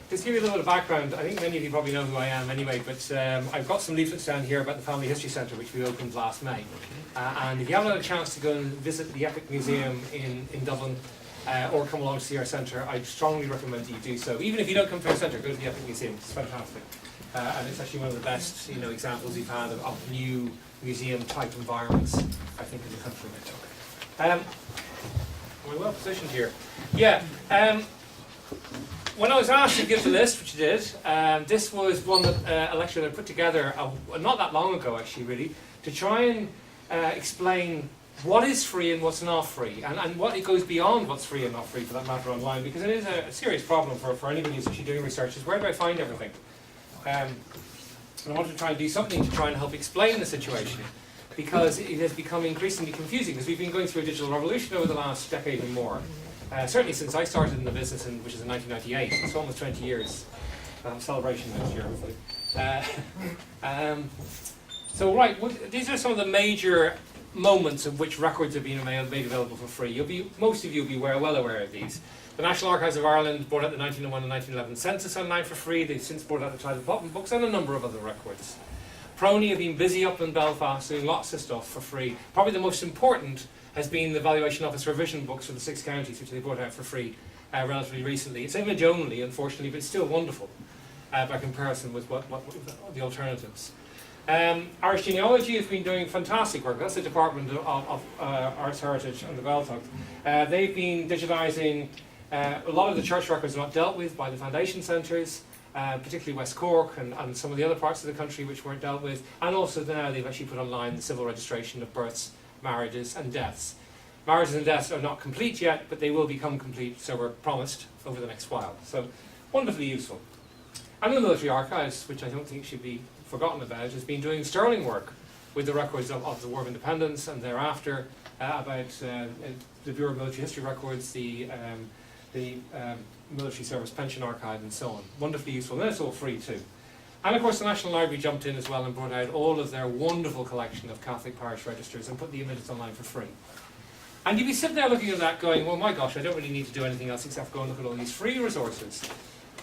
Just to give you a little bit of background, I think many of you probably know who I am anyway, but I've got some leaflets down here about the Family History Centre, which we opened last May. And if you haven't had a chance to go and visit the Epic Museum in Dublin, or come along to see our centre, I strongly recommend that you do so. Even if you don't come to our centre, go to the Epic Museum, it's fantastic. And it's actually one of the best examples we've had of new museum-type environments, I think, in the country. We're well positioned here. Yeah. When I was asked to give the list, which I did, this was one that a lecturer had put together not that long ago, actually, really, to try and explain what is free and what's not free, and what it goes beyond what's free and not free, for that matter, online, because it is a serious problem for anybody who's actually doing research, is where do I find everything? And I wanted to try and do something to try and help explain the situation, because it has become increasingly confusing, because we've been going through a digital revolution over the last decade and more. Certainly since I started in the business, which is in 1998, it's almost 20 years. We'll have a celebration next year, hopefully. So right, these are some of the major moments in which records have been made available for free. Most of you will be well aware of these. The National Archives of Ireland brought out the 1901 and 1911 census online for free. They've since brought out the Title Bottom books and a number of other records. Prony have been busy up in Belfast doing lots of stuff for free. Probably the most important has been the Valuation Office revision books for the 6 counties, which they brought out for free relatively recently. It's image only, unfortunately, but it's still wonderful by comparison with what the alternatives. Irish Genealogy has been doing fantastic work. That's the Department of Arts Heritage and the Gaeltacht. They've been digitising a lot of the church records not dealt with by the foundation centres, particularly West Cork and some of the other parts of the country which weren't dealt with. And also now they've actually put online the civil registration of births, marriages and deaths. Marriages and deaths are not complete yet, but they will become complete, so we're promised, over the next while. So, wonderfully useful. And the Military Archives, which I don't think should be forgotten about, has been doing sterling work with the records of the War of Independence and thereafter, about the Bureau of Military History Records, the Military Service Pension Archive and so on. Wonderfully useful, and it's all free too. And of course the National Library jumped in as well and brought out all of their wonderful collection of Catholic parish registers and put the images online for free. And you'd be sitting there looking at that going, well my gosh, I don't really need to do anything else except go and look at all these free resources.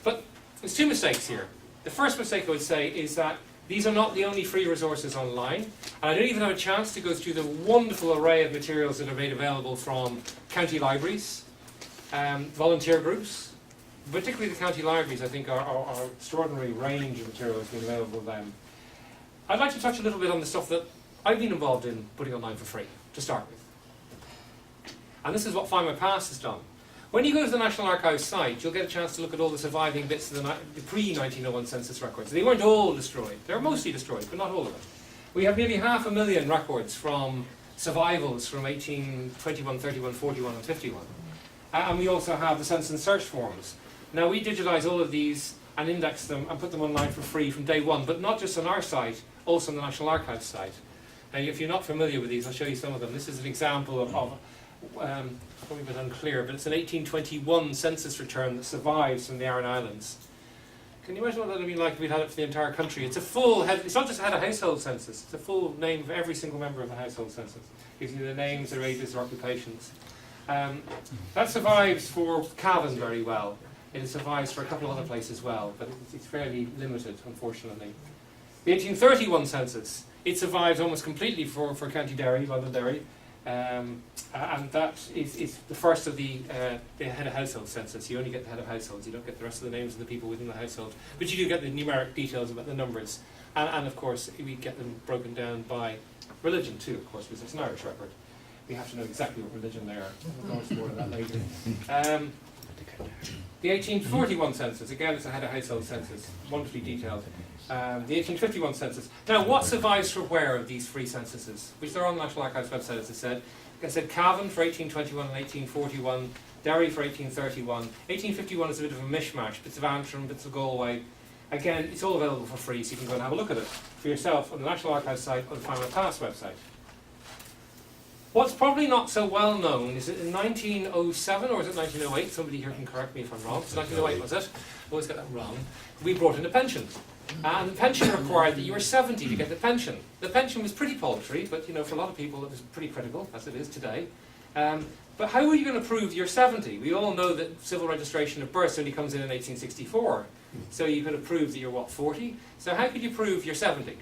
But there's 2 mistakes here. The first mistake I would say is that these are not the only free resources online, and I don't even have a chance to go through the wonderful array of materials that are made available from county libraries, volunteer groups. Particularly the county libraries, I think, are extraordinary range of materials being available to them. I'd like to touch a little bit on the stuff that I've been involved in putting online for free, to start with. And this is what Findmypast has done. When you go to the National Archives site, you'll get a chance to look at all the surviving bits of the pre-1901 census records. They weren't all destroyed. They were mostly destroyed, but not all of them. We have nearly 500,000 records from survivals from 1821, 31, 41 and 51. And we also have the census and search forms. Now we digitise all of these and index them and put them online for free from day one, but not just on our site, also on the National Archives site. Now if you're not familiar with these, I'll show you some of them. This is an example of probably a bit unclear, but it's an 1821 census return that survives from the Aran Islands. Can you imagine what that would be like if we'd had it for the entire country? It's a full head, it's not just a head of household census, it's a full name of every single member of the household census. It gives you their names, their ages, their occupations. That survives for Cavan very well. It survives for a couple of other places as well, but it's fairly limited, unfortunately. The 1831 census, it survives almost completely for County Derry, London Derry, and that is the first of the head of household census. You only get the head of households, you don't get the rest of the names of the people within the household, but you do get the numeric details about the numbers, and of course we get them broken down by religion too, of course, because it's an Irish record. We have to know exactly what religion they are. We'll go into more of that later. The 1841 census, again it's a head of household census, wonderfully detailed. The 1851 census. Now what survives for where of these free censuses? Which are on the National Archives website, as I said. Like I said, Cavan for 1821 and 1841, Derry for 1831. 1851 is a bit of a mishmash, bits of Antrim, bits of Galway. Again, it's all available for free, so you can go and have a look at it for yourself on the National Archives site or the Findmypast website. What's probably not so well known is that in 1907, or is it 1908, somebody here can correct me if I'm wrong, it's 1908 was it? Always get that wrong. We brought in a pension. And the pension required that you were 70 to get the pension. The pension was pretty paltry, but you know, for a lot of people it was pretty critical, as it is today. But how are you going to prove you're 70? We all know that civil registration of births only comes in 1864. So you could have proved that you're, what, 40? So how could you prove you're 70?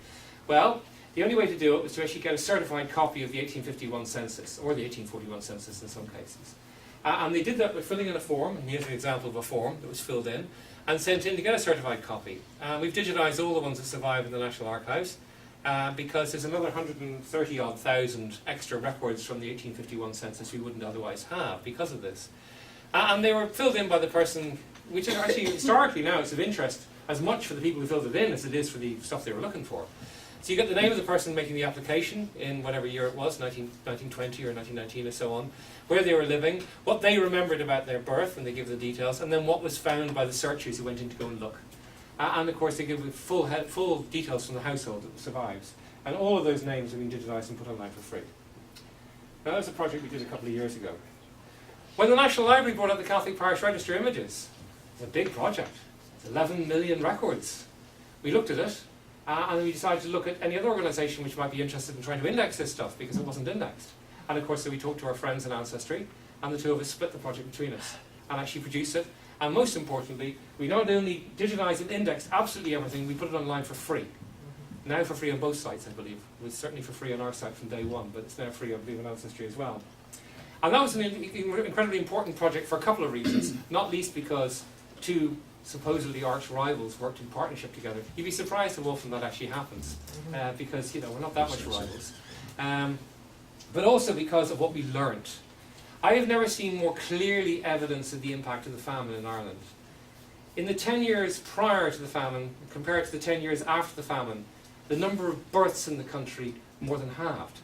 Well, the only way to do it was to actually get a certified copy of the 1851 census, or the 1841 census in some cases. And they did that by filling in a form, and here's an example of a form that was filled in, and sent in to get a certified copy. We've digitised all the ones that survive in the National Archives, because there's another 130-odd thousand extra records from the 1851 census we wouldn't otherwise have because of this. And they were filled in by the person, which is actually, historically now, it's of interest as much for the people who filled it in as it is for the stuff they were looking for. So you get the name of the person making the application in whatever year it was, 1920 or 1919 or so on, where they were living, what they remembered about their birth, and they give the details, and then what was found by the searchers who went in to go and look. And of course they give full details from the household that survives. And all of those names have been digitised and put online for free. Now that was a project we did a couple of years ago. When the National Library brought out the Catholic Parish Register images, it's a big project. It's 11 million records. We looked at it, and we decided to look at any other organisation which might be interested in trying to index this stuff, because it wasn't indexed. And of course, so we talked to our friends in Ancestry, and the two of us split the project between us, and actually produced it. And most importantly, we not only digitised and indexed absolutely everything, we put it online for free. Now for free on both sites, I believe. It was certainly for free on our site from day one, but it's now free, I believe, on Ancestry as well. And that was an incredibly important project for a couple of reasons, not least because two supposedly arch rivals worked in partnership together. You'd be surprised how often that actually happens, because we're not that much rivals. But also because of what we learned. I have never seen more clearly evidence of the impact of the famine in Ireland. In the 10 years prior to the famine, compared to the 10 years after the famine, the number of births in the country more than halved.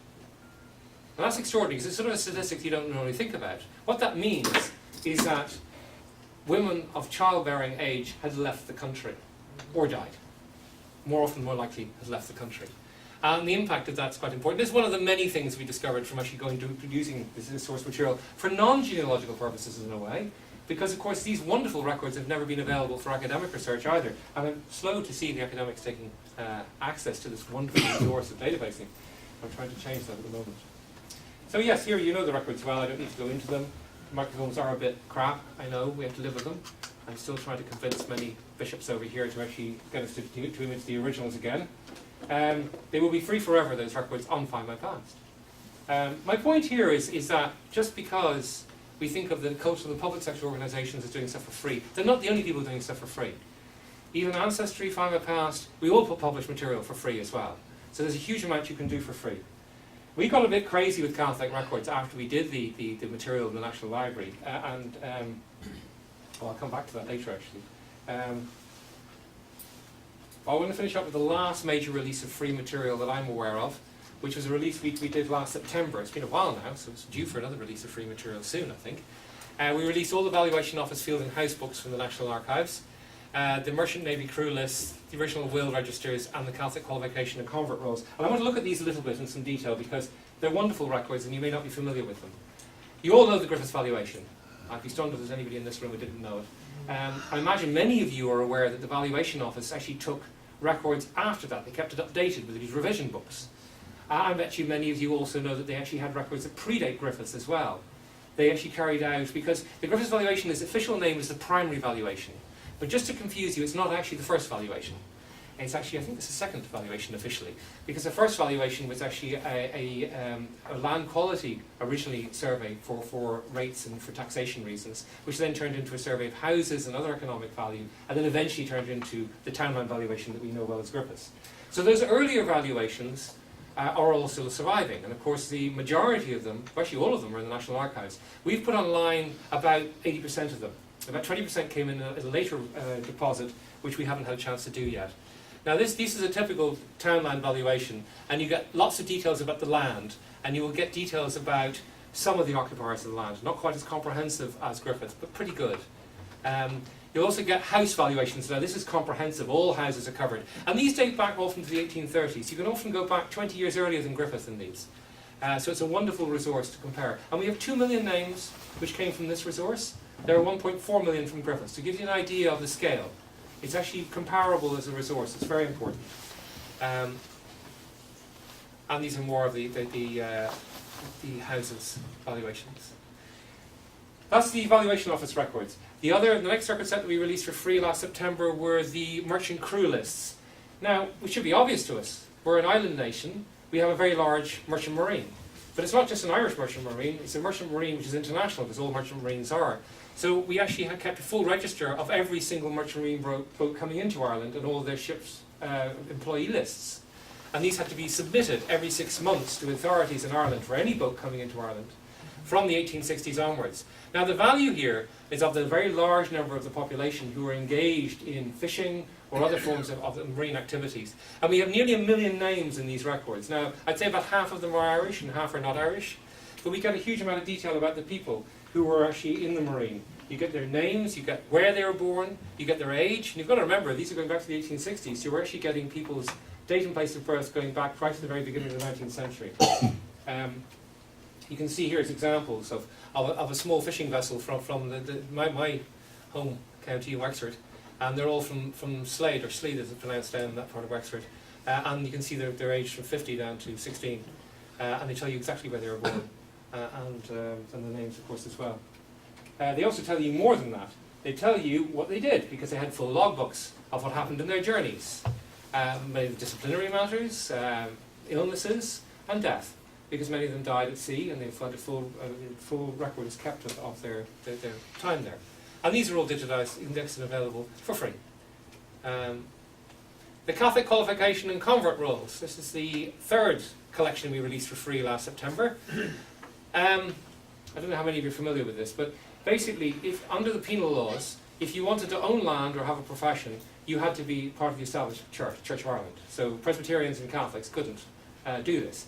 And that's extraordinary, because it's sort of a statistic you don't normally think about. What that means is that women of childbearing age had left the country, or died. More often, more likely, had left the country. And the impact of that's quite important. This is one of the many things we discovered from actually going to using this source material for non-genealogical purposes in a way, because of course these wonderful records have never been available for academic research either. And I'm slow to see the academics taking access to this wonderful resource of databasing. I'm trying to change that at the moment. So yes, here you know the records well, I don't need to go into them. Microphones are a bit crap, I know, we have to live with them. I'm still trying to convince many bishops over here to actually get us to image the originals again. They will be free forever, those records, on Findmypast. My point here is that just because we think of the cultural and public sector organisations as doing stuff for free, they're not the only people doing stuff for free. Even Ancestry, Findmypast, we all publish material for free as well. So there's a huge amount you can do for free. We got a bit crazy with Catholic records after we did the material in the National Library, well, I'll come back to that later actually. I want to finish up with the last major release of free material that I'm aware of, which was a release we did last September. It's been a while now, so it's due for another release of free material soon, I think. We released all the Valuation Office Field and House books from the National Archives, the Merchant Navy Crew List, the original will registers, and the Catholic Qualification and Convert Rolls. And I want to look at these a little bit in some detail because they're wonderful records and you may not be familiar with them. You all know the Griffiths valuation. I'd be stunned if there's anybody in this room who didn't know it. I imagine many of you are aware that the Valuation Office actually took records after that. They kept it updated with these revision books. I bet you many of you also know that they actually had records that predate Griffiths as well. They actually carried out, because the Griffiths valuation, its official name is the primary valuation. But just to confuse you, it's not actually the first valuation. It's actually, I think it's the second valuation officially, because the first valuation was actually a land quality originally survey for rates and for taxation reasons, which then turned into a survey of houses and other economic value, and then eventually turned into the townland valuation that we know well as Griffiths. So those earlier valuations are all still surviving, and of course the majority of them, actually all of them, are in the National Archives. We've put online about 80% of them. About 20% came in as a later deposit, which we haven't had a chance to do yet. Now this is a typical townland valuation, and you get lots of details about the land, and you will get details about some of the occupiers of the land. Not quite as comprehensive as Griffiths, but pretty good. You'll also get house valuations. Now this is comprehensive, all houses are covered. And these date back often to the 1830s. You can often go back 20 years earlier than Griffith in these. So it's a wonderful resource to compare. And we have 2 million names which came from this resource. There are 1.4 million from Griffiths. To give you an idea of the scale, it's actually comparable as a resource. It's very important. And these are more of the houses valuations. That's the Valuation Office records. The next record set that we released for free last September were the merchant crew lists. Now, which should be obvious to us. We're an island nation. We have a very large merchant marine. But it's not just an Irish merchant marine, it's a merchant marine which is international, because all merchant marines are. So we actually had kept a full register of every single merchant marine boat coming into Ireland and all of their ships' employee lists. And these had to be submitted every 6 months to authorities in Ireland for any boat coming into Ireland from the 1860s onwards. Now the value here is of the very large number of the population who are engaged in fishing or other forms of marine activities. And we have nearly 1 million names in these records. Now, I'd say about half of them are Irish and half are not Irish, but we get a huge amount of detail about the people who were actually in the marine. You get their names, you get where they were born, you get their age, and you've got to remember, these are going back to the 1860s, so we're actually getting people's date and place of birth going back right to the very beginning of the 19th century. You can see here as examples of a small fishing vessel from my home county, Wexford, and they're all from Slade, or Slead as it's pronounced down in that part of Wexford. And you can see their age from 50 down to 16, and they tell you exactly where they were born, and the names, of course, as well. They also tell you more than that. They tell you what they did, because they had full logbooks of what happened in their journeys. Maybe disciplinary matters, illnesses, and death, because many of them died at sea, and they've had a full record is kept of their time there. And these are all digitized, indexed, and available for free. The Catholic Qualification and Convert Rolls. This is the third collection we released for free last September. I don't know how many of you are familiar with this, but basically, if under the penal laws, if you wanted to own land or have a profession, you had to be part of the established church, Church of Ireland. So Presbyterians and Catholics couldn't do this.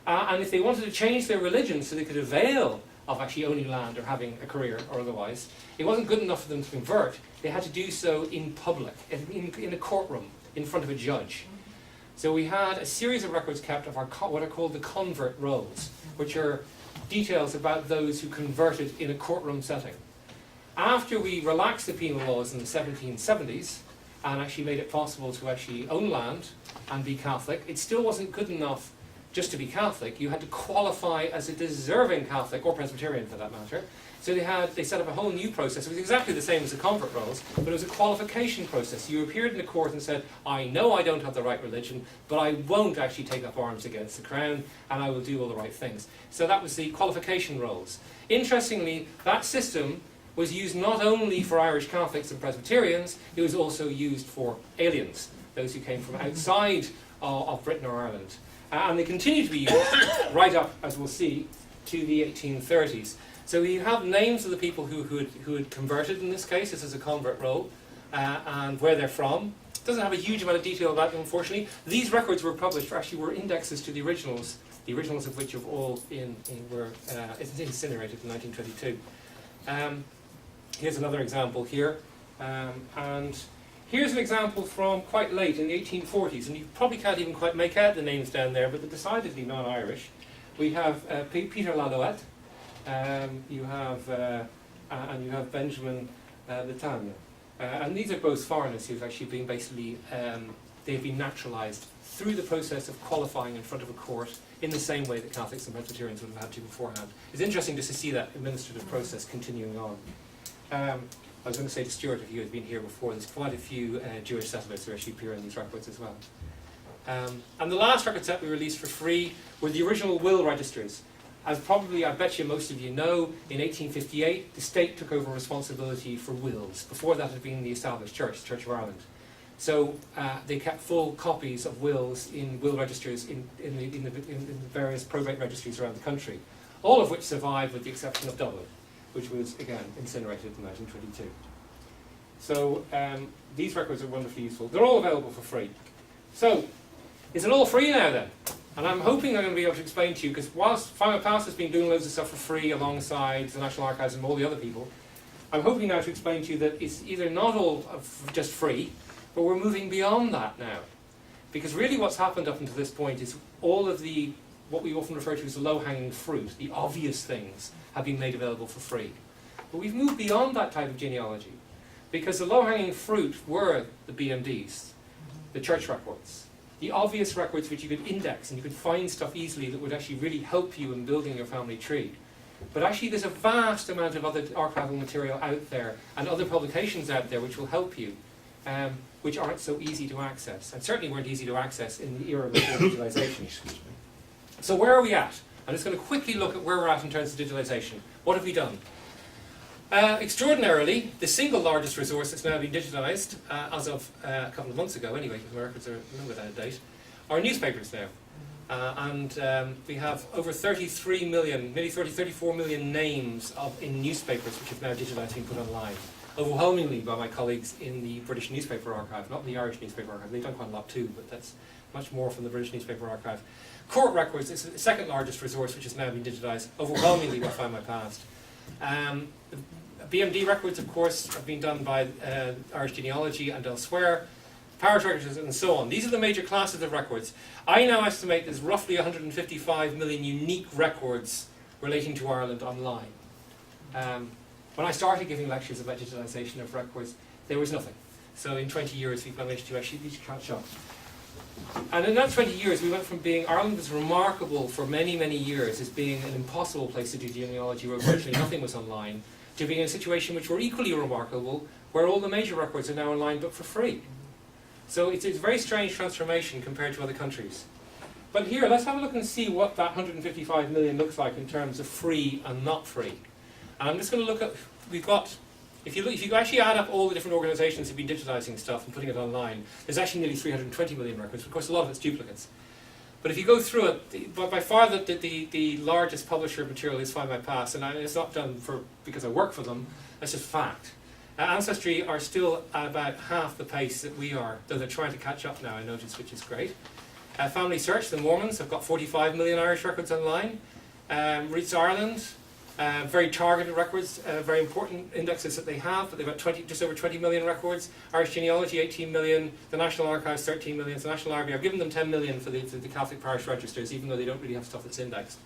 And if they wanted to change their religion so they could avail of actually owning land or having a career or otherwise, it wasn't good enough for them to convert. They had to do so in public, in a courtroom, in front of a judge. So we had a series of records kept of what are called the convert rolls, which are details about those who converted in a courtroom setting. After we relaxed the penal laws in the 1770s and actually made it possible to actually own land and be Catholic, it still wasn't good enough just to be Catholic. You had to qualify as a deserving Catholic, or Presbyterian for that matter. So they set up a whole new process. It was exactly the same as the convert rolls, but it was a qualification process. You appeared in the court and said, I know I don't have the right religion, but I won't actually take up arms against the crown, and I will do all the right things. So that was the qualification rolls. Interestingly, that system was used not only for Irish Catholics and Presbyterians, it was also used for aliens, those who came from outside of Britain or Ireland. And they continue to be used right up, as we'll see, to the 1830s. So you have names of the people who had converted in this case. This is a convert roll, and where they're from. It doesn't have a huge amount of detail about them, unfortunately. These records were published, were indexes to the originals of which have all were incinerated in 1922. Here's another example here, and here's an example from quite late in the 1840s, and you probably can't even quite make out the names down there, but they're decidedly non-Irish. We have Peter Lalouette, you have Benjamin Letania, and these are both foreigners who've actually been basically they've been naturalised through the process of qualifying in front of a court in the same way that Catholics and Presbyterians would have had to beforehand. It's interesting just to see that administrative process continuing on. I was going to say to Stuart, if you had been here before, there's quite a few Jewish settlers who actually appear in these records as well. And the last record set we released for free were the original will registers. As probably, I bet you most of you know, in 1858, the state took over responsibility for wills. Before that had been the established church, the Church of Ireland. So they kept full copies of wills in will registers in the various probate registries around the country, all of which survived with the exception of Dublin, which was, again, incinerated in 1922. So these records are wonderfully useful. They're all available for free. So, is it all free now then? And I'm hoping I'm going to be able to explain to you, because whilst Findmypast has been doing loads of stuff for free alongside the National Archives and all the other people, I'm hoping now to explain to you that it's either not all just free, but we're moving beyond that now. Because really what's happened up until this point is all of the, what we often refer to as the low-hanging fruit, the obvious things, have been made available for free. But we've moved beyond that type of genealogy, because the low-hanging fruit were the BMDs, the church records, the obvious records which you could index and you could find stuff easily that would actually really help you in building your family tree. But actually there's a vast amount of other archival material out there and other publications out there which will help you, which aren't so easy to access, and certainly weren't easy to access in the era before digitalization. So where are we at? I'm just going to quickly look at where we're at in terms of digitalization. What have we done? Extraordinarily, the single largest resource that's now been digitized, as of a couple of months ago anyway, because my records are a little bit out of date, are newspapers now. We have over 33 million, nearly 34 million names in newspapers which have now digitized and put online. Overwhelmingly by my colleagues in the British Newspaper Archive, not the Irish Newspaper Archive. They've done quite a lot too, but that's much more from the British Newspaper Archive. Court records is the second largest resource which has now been digitized, overwhelmingly by Findmypast. BMD records, of course, have been done by Irish Genealogy and elsewhere. Parish records and so on. These are the major classes of records. I now estimate there's roughly 155 million unique records relating to Ireland online. When I started giving lectures about digitalization of records, there was nothing. So in 20 years we've managed to actually catch up. And in that 20 years we went from being, Ireland was remarkable for many, many years as being an impossible place to do genealogy where virtually nothing was online, to being in a situation which were equally remarkable where all the major records are now online but for free. So it's a very strange transformation compared to other countries. But here, let's have a look and see what that 155 million looks like in terms of free and not free. And I'm just going to look at, we've got, if you actually add up all the different organisations who've been digitizing stuff and putting it online, there's actually nearly 320 million records. Of course, a lot of it's duplicates. But if you go through it, by far the largest publisher of material is Findmypast, and it's not done because I work for them, that's just fact. Ancestry are still at about half the pace that we are, though they're trying to catch up now, I notice, which is great. Family Search, the Mormons, have got 45 million Irish records online. Roots Ireland, very targeted records, very important indexes that they have, but they've got just over 20 million records. Irish Genealogy, 18 million. The National Archives, 13 million. The National Library, I've given them 10 million for the Catholic Parish registers, even though they don't really have stuff that's indexed.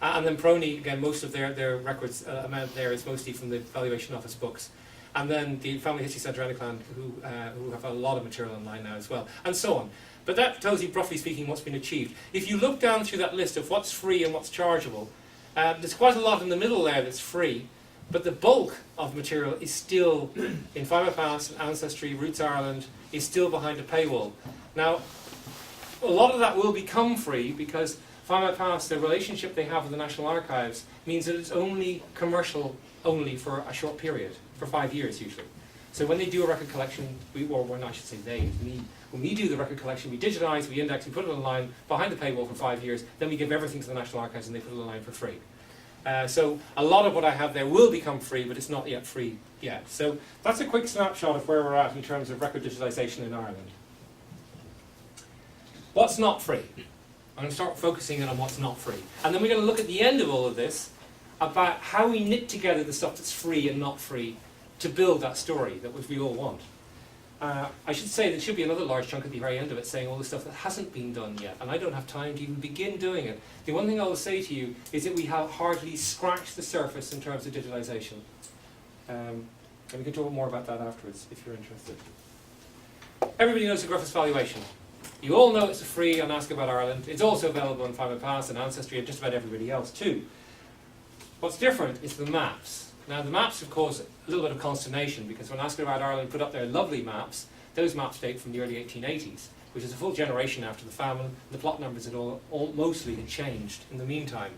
And then Prony, again, most of their records amount there is mostly from the Valuation Office books. And then the Family History Centre Genealogical, who have a lot of material online now as well, and so on. But that tells you, roughly speaking, what's been achieved. If you look down through that list of what's free and what's chargeable, there's quite a lot in the middle there that's free, but the bulk of material is still, in Findmypast and Ancestry, Roots Ireland, is still behind a paywall. Now, a lot of that will become free because Findmypast, the relationship they have with the National Archives, means that it's only commercial only for a short period, for 5 years usually. So when they do a record collection, I should say when we do the record collection, we digitize, we index, we put it online behind the paywall for 5 years, then we give everything to the National Archives and they put it online for free. So a lot of what I have there will become free, but it's not yet free yet. So that's a quick snapshot of where we're at in terms of record digitization in Ireland. What's not free? I'm going to start focusing in on what's not free. And then we're going to look at the end of all of this about how we knit together the stuff that's free and not free to build that story that we all want. I should say there should be another large chunk at the very end of it saying all the stuff that hasn't been done yet, and I don't have time to even begin doing it. The one thing I will say to you is that we have hardly scratched the surface in terms of digitalization. And we can talk more about that afterwards if you're interested. Everybody knows the Griffiths valuation. You all know it's free on Ask About Ireland. It's also available on Findmypast and Ancestry and just about everybody else too. What's different is the maps. Now the maps have caused a little bit of consternation because when Ask About Ireland put up their lovely maps, those maps date from the early 1880s, which is a full generation after the famine. The plot numbers had all mostly had changed in the meantime.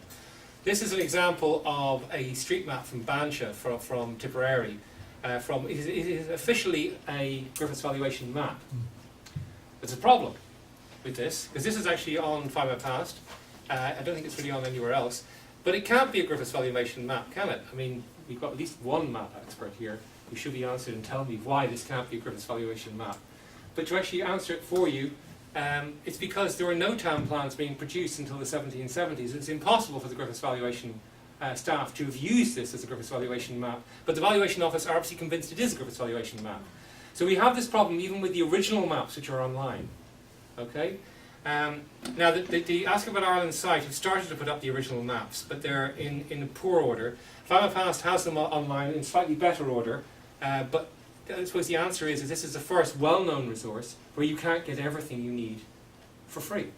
This is an example of a street map from Banshire from Tipperary. It is officially a Griffiths valuation map. There's a problem with this, because this is actually on Findmypast. I don't think it's really on anywhere else. But it can't be a Griffiths valuation map, can it? I mean, we've got at least one map expert here who should be answered and tell me why this can't be a Griffiths valuation map. But to actually answer it for you, it's because there were no town plans being produced until the 1770s. It's impossible for the Griffiths valuation staff to have used this as a Griffiths valuation map, but the Valuation Office are absolutely convinced it is a Griffiths valuation map. So we have this problem even with the original maps which are online. Okay? Now the Ask About Ireland site have started to put up the original maps, but they're in poor order. Findmypast has them online in slightly better order, but I suppose the answer is this is the first well-known resource where you can't get everything you need for free,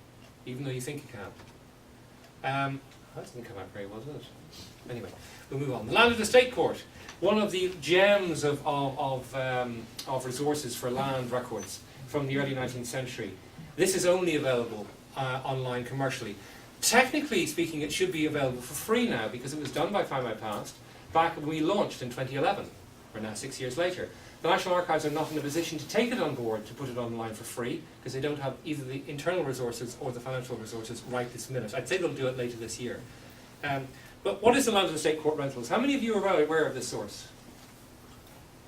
even though you think you can. That didn't come out very well, did it? Anyway, we'll move on. The Landed Estate Court, one of the gems of resources for land records from the early 19th century. This is only available online commercially. Technically speaking, it should be available for free now because it was done by Findmypast back when we launched in 2011. We're now 6 years later. The National Archives are not in a position to take it on board to put it online for free because they don't have either the internal resources or the financial resources right this minute. I'd say they'll do it later this year. But what is the Landed Estate Court Rentals? How many of you are aware of this source?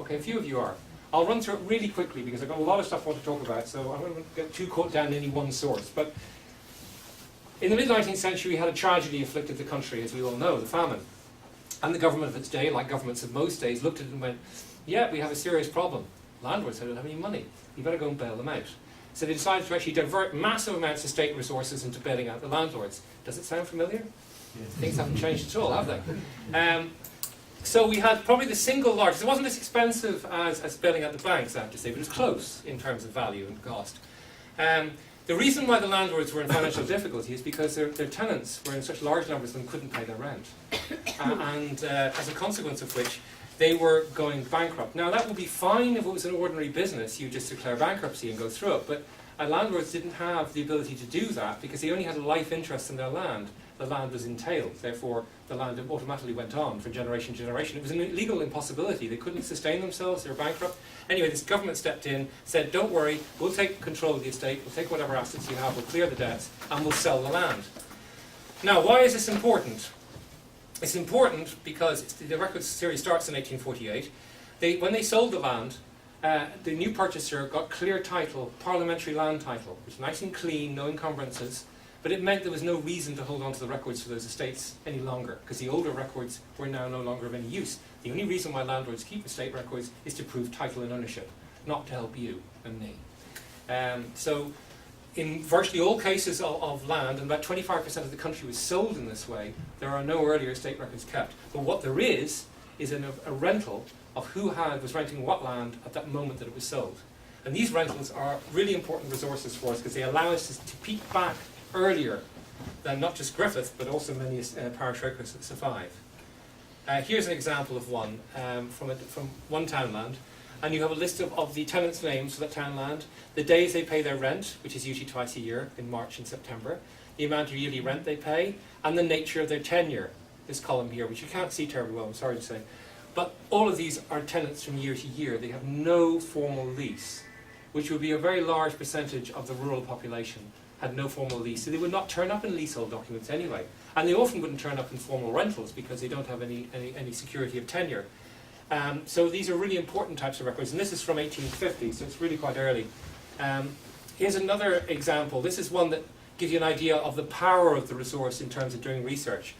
Okay, a few of you are. I'll run through it really quickly because I've got a lot of stuff I want to talk about, so I'm going to get too caught down in any one source. But in the mid-19th century, we had a tragedy afflicted the country, as we all know, the famine. And the government of its day, like governments of most days, looked at it and went, yeah, we have a serious problem. Landlords don't have any money. You better go and bail them out. So they decided to actually divert massive amounts of state resources into bailing out the landlords. Does it sound familiar? Yes. Things haven't changed at all, have they? So we had probably the single largest. It wasn't as expensive as bailing out the banks, I have to say, but it was close in terms of value and cost. The reason why the landlords were in financial difficulty is because their tenants were in such large numbers and couldn't pay their rent. And as a consequence of which, they were going bankrupt. Now that would be fine if it was an ordinary business, you just declare bankruptcy and go through it, but landlords didn't have the ability to do that because they only had a life interest in their land. The land was entailed, therefore the land automatically went on for generation to generation. It was an illegal impossibility. They couldn't sustain themselves, they were bankrupt. Anyway, this government stepped in, said, don't worry, we'll take control of the estate, we'll take whatever assets you have, we'll clear the debts, and we'll sell the land. Now, why is this important? It's important because the record series starts in 1848. When they sold the land, the new purchaser got clear title, parliamentary land title, which was nice and clean, no encumbrances, but it meant there was no reason to hold on to the records for those estates any longer, because the older records were now no longer of any use. The only reason why landlords keep estate records is to prove title and ownership, not to help you and me. So in virtually all cases of land, and about 25% of the country was sold in this way, there are no earlier estate records kept. But what there is a rental of who was renting what land at that moment that it was sold. And these rentals are really important resources for us because they allow us to peek back earlier than not just Griffith, but also many parish records that survive. Here's an example of one from one townland. And you have a list of the tenants' names for that townland, the days they pay their rent, which is usually twice a year, in March and September, the amount of yearly rent they pay, and the nature of their tenure, this column here, which you can't see terribly well, I'm sorry to say. But all of these are tenants from year to year. They have no formal lease, which would be a very large percentage of the rural population had no formal lease. So they would not turn up in leasehold documents anyway. And they often wouldn't turn up in formal rentals because they don't have any security of tenure. So these are really important types of records, and this is from 1850, so it's really quite early. Here's another example. This is one that gives you an idea of the power of the resource in terms of doing research.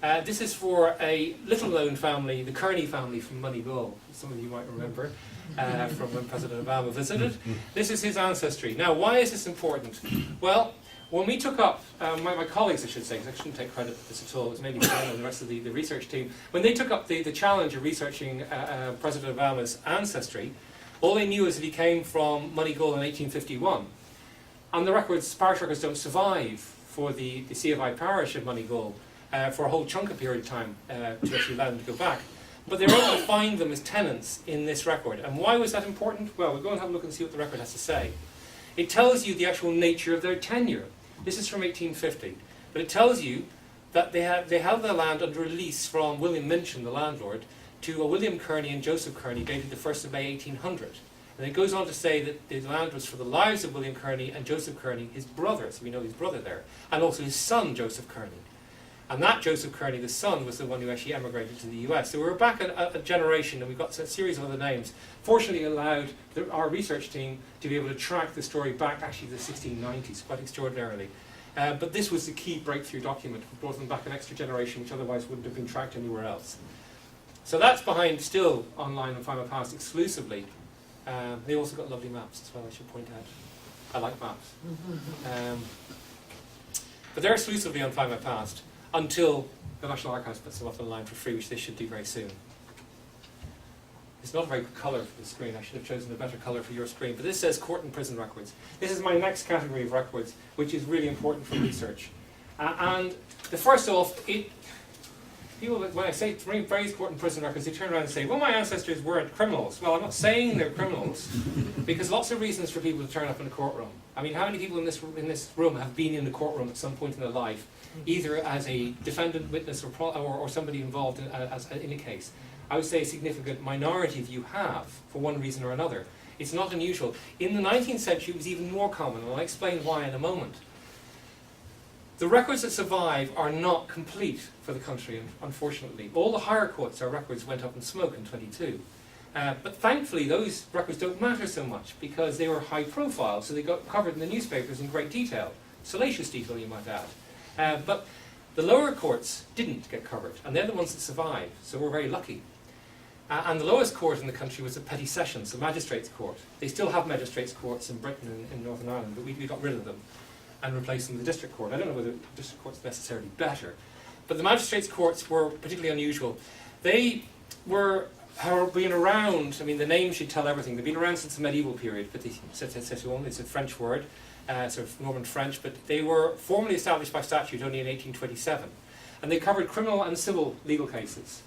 This is for a little-known family, the Kearney family from Moneygall. Some of you might remember from when President Obama visited. This is his ancestry. Now, why is this important? Well, when we took up, my colleagues I should say, because I shouldn't take credit for this at all, it was mainly Ken and the rest of the research team, when they took up the challenge of researching President Obama's ancestry, all they knew is that he came from Moneygall in 1851. And the parish records don't survive for the C of I parish of Moneygall for a whole chunk of period of time to actually allow them to go back. But they were able to find them as tenants in this record. And why was that important? Well, we'll go and have a look and see what the record has to say. It tells you the actual nature of their tenure. This is from 1850. But it tells you that they held their land under a lease from William Minchin, the landlord, to a William Kearney and Joseph Kearney, dated the 1st of May 1800. And it goes on to say that the land was for the lives of William Kearney and Joseph Kearney, his brother, so we know his brother there, and also his son, Joseph Kearney. And that Joseph Kearney, the son, was the one who actually emigrated to the US. So we're back a generation, and we've got a series of other names. Fortunately allowed our research team to be able to track the story back actually to the 1690s, quite extraordinarily. But this was the key breakthrough document. It brought them back an extra generation, which otherwise wouldn't have been tracked anywhere else. So that's behind still online on Findmypast exclusively. They also got lovely maps as well, I should point out. I like maps. But they're exclusively on Findmypast until the National Archives puts them up online for free, which they should do very soon. It's not a very good colour for the screen. I should have chosen a better colour for your screen. But this says court and prison records. This is my next category of records, which is really important for research. And the first off, people, when I say raise court and prison records, they turn around and say, well, my ancestors weren't criminals. Well, I'm not saying they're criminals, because lots of reasons for people to turn up in a courtroom. I mean, how many people in this room have been in the courtroom at some point in their life, either as a defendant, witness, or somebody involved in a case? I would say a significant minority of you have, for one reason or another. It's not unusual. In the 19th century, it was even more common, and I'll explain why in a moment. The records that survive are not complete for the country, unfortunately. All the higher courts, our records went up in smoke in 22. But thankfully, those records don't matter so much because they were high profile, so they got covered in the newspapers in great detail. Salacious detail, you might add. But the lower courts didn't get covered, and they're the ones that survived, so we're very lucky. And the lowest court in the country was the Petty Sessions, the Magistrates Court. They still have Magistrates Courts in Britain and in Northern Ireland, but we got rid of them and replaced them with the District Court. I don't know whether the District Court's necessarily better, but the Magistrates Courts were particularly unusual. They were been around, I mean, the name should tell everything. They've been around since the medieval period, but it's a French word, sort of Norman French, but they were formally established by statute only in 1827. And they covered criminal and civil legal cases.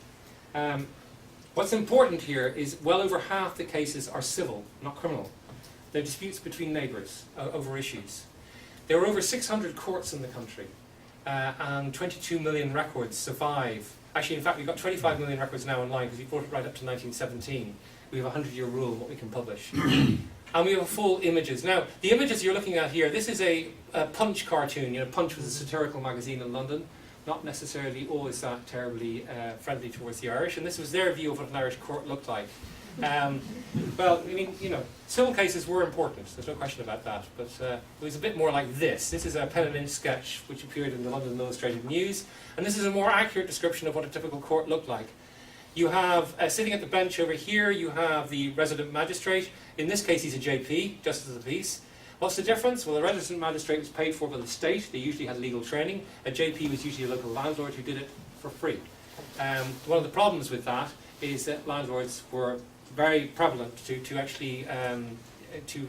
What's important here is well over half the cases are civil, not criminal. They're disputes between neighbours over issues. There are over 600 courts in the country, and 22 million records survive. Actually, in fact, we've got 25 million records now online because we brought it right up to 1917. We have a 100-year rule on what we can publish. And we have full images. Now, the images you're looking at here, this is a Punch cartoon. You know, Punch was a satirical magazine in London, not necessarily always that terribly friendly towards the Irish, and this was their view of what an Irish court looked like. Well, I mean, you know, civil cases were important, there's no question about that, but it was a bit more like this. This is a pen and ink sketch which appeared in the London Illustrated News, and this is a more accurate description of what a typical court looked like. You have, sitting at the bench over here, you have the resident magistrate. In this case, he's a JP, Justice of the Peace. What's the difference? Well, the resident magistrate was paid for by the state. They usually had legal training. A JP was usually a local landlord who did it for free. One of the problems with that is that landlords were very prevalent to actually to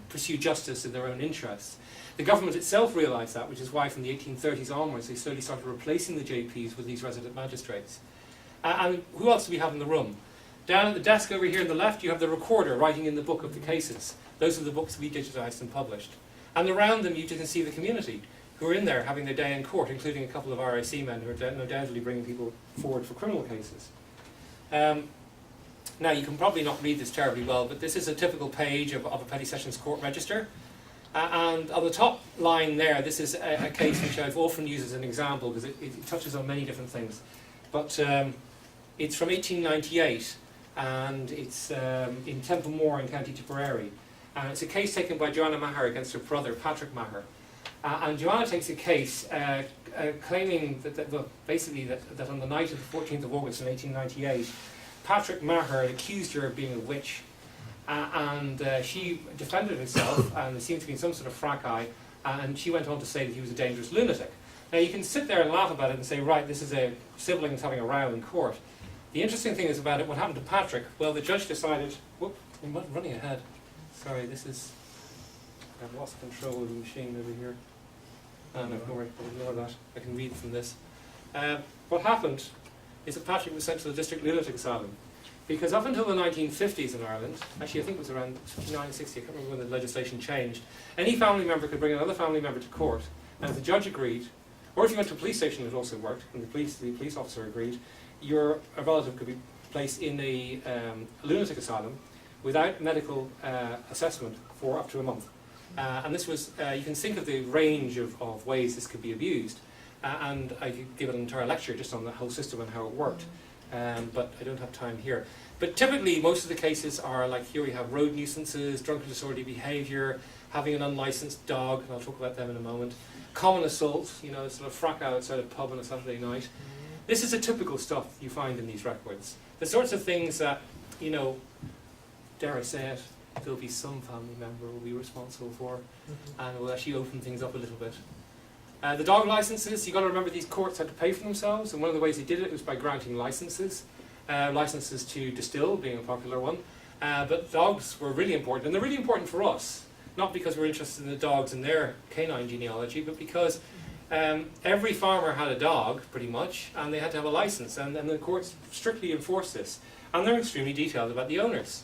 pursue justice in their own interests. The government itself realised that, which is why from the 1830s onwards they slowly started replacing the JPs with these resident magistrates. And who else do we have in the room? Down at the desk over here on the left, you have the recorder writing in the book of the cases. Those are the books we digitised and published. And around them you can see the community who are in there having their day in court, including a couple of RIC men who are undoubtedly bringing people forward for criminal cases. Now, you can probably not read this terribly well, but this is a typical page of a Petty Sessions Court register. And on the top line there, this is a case which I've often used as an example because it touches on many different things. But it's from 1898, and it's in Templemore in County Tipperary. And it's a case taken by Joanna Maher against her brother, Patrick Maher. And Joanna takes a case claiming that on the night of the 14th of August in 1898, Patrick Maher accused her of being a witch. And she defended herself, and there seemed to be some sort of fracas, and she went on to say that he was a dangerous lunatic. Now, you can sit there and laugh about it and say, right, this is a siblings having a row in court. The interesting thing is about it, what happened to Patrick? Well, the judge decided, whoop, I'm running ahead. Sorry, I've lost control of the machine over here. No, don't worry, ignore that. I can read from this. What happened is that Patrick was sent to the district lunatic asylum. Because up until the 1950s in Ireland, actually I think it was around 59, 60, I can't remember when the legislation changed, any family member could bring another family member to court, and if the judge agreed, or if you went to a police station it also worked, and the police officer agreed, a relative could be placed in a lunatic asylum without medical assessment for up to a month. And this was, you can think of the range of ways this could be abused, and I could give an entire lecture just on the whole system and how it worked. But I don't have time here. But typically, most of the cases are like here we have road nuisances, drunken disorderly behaviour, having an unlicensed dog, and I'll talk about them in a moment. Common assault, you know, sort of fracas outside a pub on a Saturday night. This is the typical stuff you find in these records. The sorts of things that, you know, dare I say it, there'll be some family member will be responsible for, and will actually open things up a little bit. The dog licenses, you've got to remember these courts had to pay for themselves, and one of the ways they did it was by granting licenses. Licenses to distill being a popular one. But dogs were really important, and they're really important for us. Not because we're interested in the dogs and their canine genealogy, but because every farmer had a dog, pretty much, and they had to have a license, and the courts strictly enforce this. And they're extremely detailed about the owners.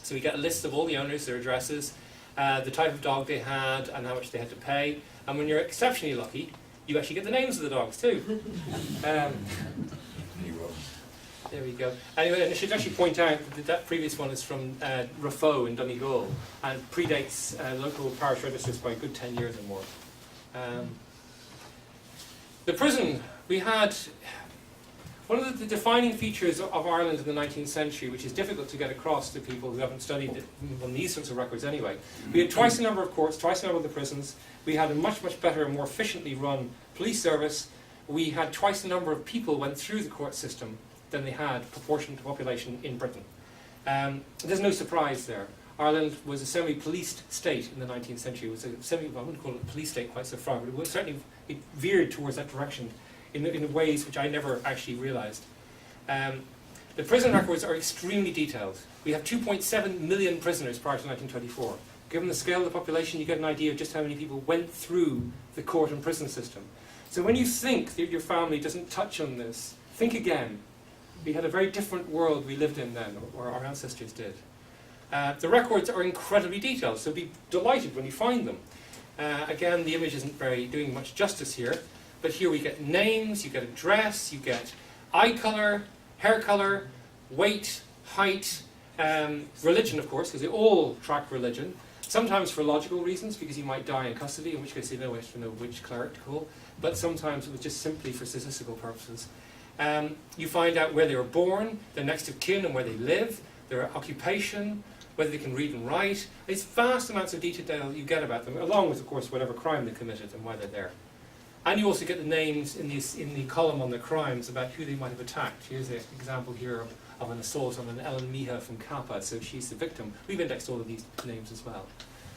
So we get a list of all the owners, their addresses, the type of dog they had, and how much they had to pay. And when you're exceptionally lucky, you actually get the names of the dogs too. There we go. Anyway, and I should actually point out that that previous one is from Rafo in Donegal and predates local parish registers by a good 10 years or more. The prison, we had one of the defining features of Ireland in the 19th century, which is difficult to get across to people who haven't studied it on these sorts of records anyway. We had twice the number of courts, twice the number of the prisons. We had a much, much better and more efficiently run police service. We had twice the number of people went through the court system than they had proportion to population in Britain. There's no surprise there. Ireland was a semi-policed state in the 19th century. It was a I wouldn't call it a police state quite so far, but it veered towards that direction in ways which I never actually realised. The prison records are extremely detailed. We have 2.7 million prisoners prior to 1924. Given the scale of the population, you get an idea of just how many people went through the court and prison system. So when you think that your family doesn't touch on this, think again. We had a very different world we lived in then, or our ancestors did. The records are incredibly detailed, so be delighted when you find them. Again, the image isn't doing much justice here, but here we get names, you get address, you get eye colour, hair colour, weight, height, religion, of course, because they all track religion. Sometimes for logical reasons, because you might die in custody, in which case you know which cleric to call, but sometimes it was just simply for statistical purposes. You find out where they were born, their next of kin and where they live, their occupation, whether they can read and write. It's vast amounts of detail you get about them, along with, of course, whatever crime they committed and why they're there. And you also get the names in the column on the crimes about who they might have attacked. Here's an example here of an assault on an Ellen Miha from Kappa, so she's the victim. We've indexed all of these names as well.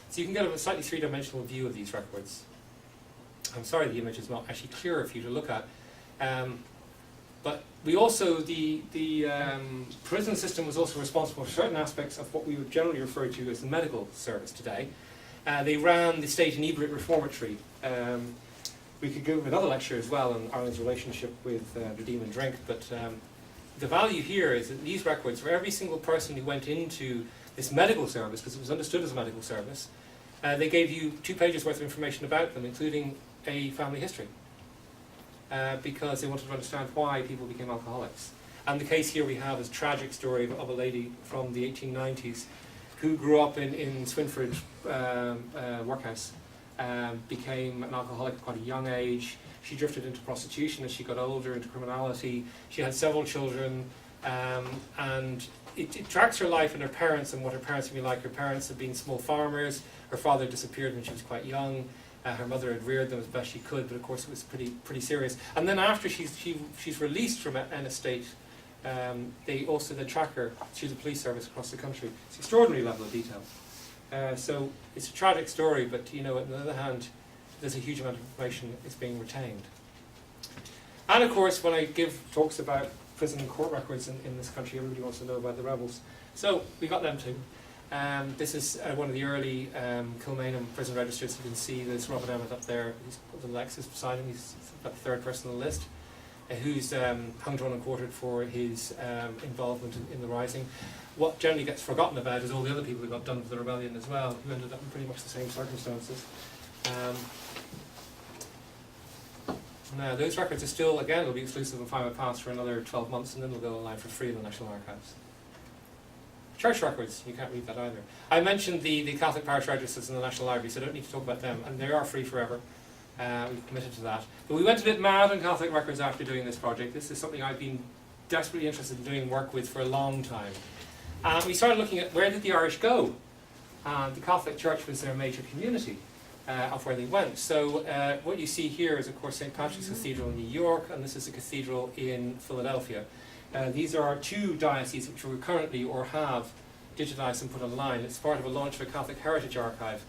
So you can get a slightly three-dimensional view of these records. I'm sorry the image is not actually clearer for you to look at. But we also, the prison system was also responsible for certain aspects of what we would generally refer to as the medical service today. They ran the state inebriate reformatory. We could go another lecture as well on Ireland's relationship with redeem and drink, but the value here is that these records, for every single person who went into this medical service, because it was understood as a medical service, they gave you 2 pages worth of information about them, including a family history. Because they wanted to understand why people became alcoholics. And the case here we have is a tragic story of a lady from the 1890s who grew up in Swinford workhouse, became an alcoholic at quite a young age. She drifted into prostitution as she got older, into criminality. She had several children, and it tracks her life and her parents and what her parents would be like. Her parents had been small farmers. Her father disappeared when she was quite young. Her mother had reared them as best she could, but of course it was pretty serious. And then after she's released from an estate, they also then track her through the police service across the country. It's an extraordinary level of detail. So it's a tragic story, but you know, on the other hand, there's a huge amount of information that's being retained. And of course, when I give talks about prison and court records in this country, everybody wants to know about the rebels. So we got them too. This is one of the early Kilmainham prison registers. You can see there's Robert Emmett up there. He's got the Lexus beside him. He's about the 3rd person on the list, who's hung, drawn and quartered for his involvement in the Rising. What generally gets forgotten about is all the other people who got done for the rebellion as well, who ended up in pretty much the same circumstances. Now, those records are still, again, will be exclusive on Findmypast for another 12 months, and then they'll go online for free in the National Archives. Church records, you can't read that either. I mentioned the Catholic parish registers in the National Library, so I don't need to talk about them, and they are free forever. We've committed to that. But we went a bit mad on Catholic records after doing this project. This is something I've been desperately interested in doing work with for a long time. We started looking at where did the Irish go? The Catholic Church was their major community of where they went. So what you see here is, of course, St. Patrick's Cathedral in New York, and this is a cathedral in Philadelphia. These are 2 dioceses which we currently or have digitized and put online. It's part of a launch of a Catholic Heritage Archive.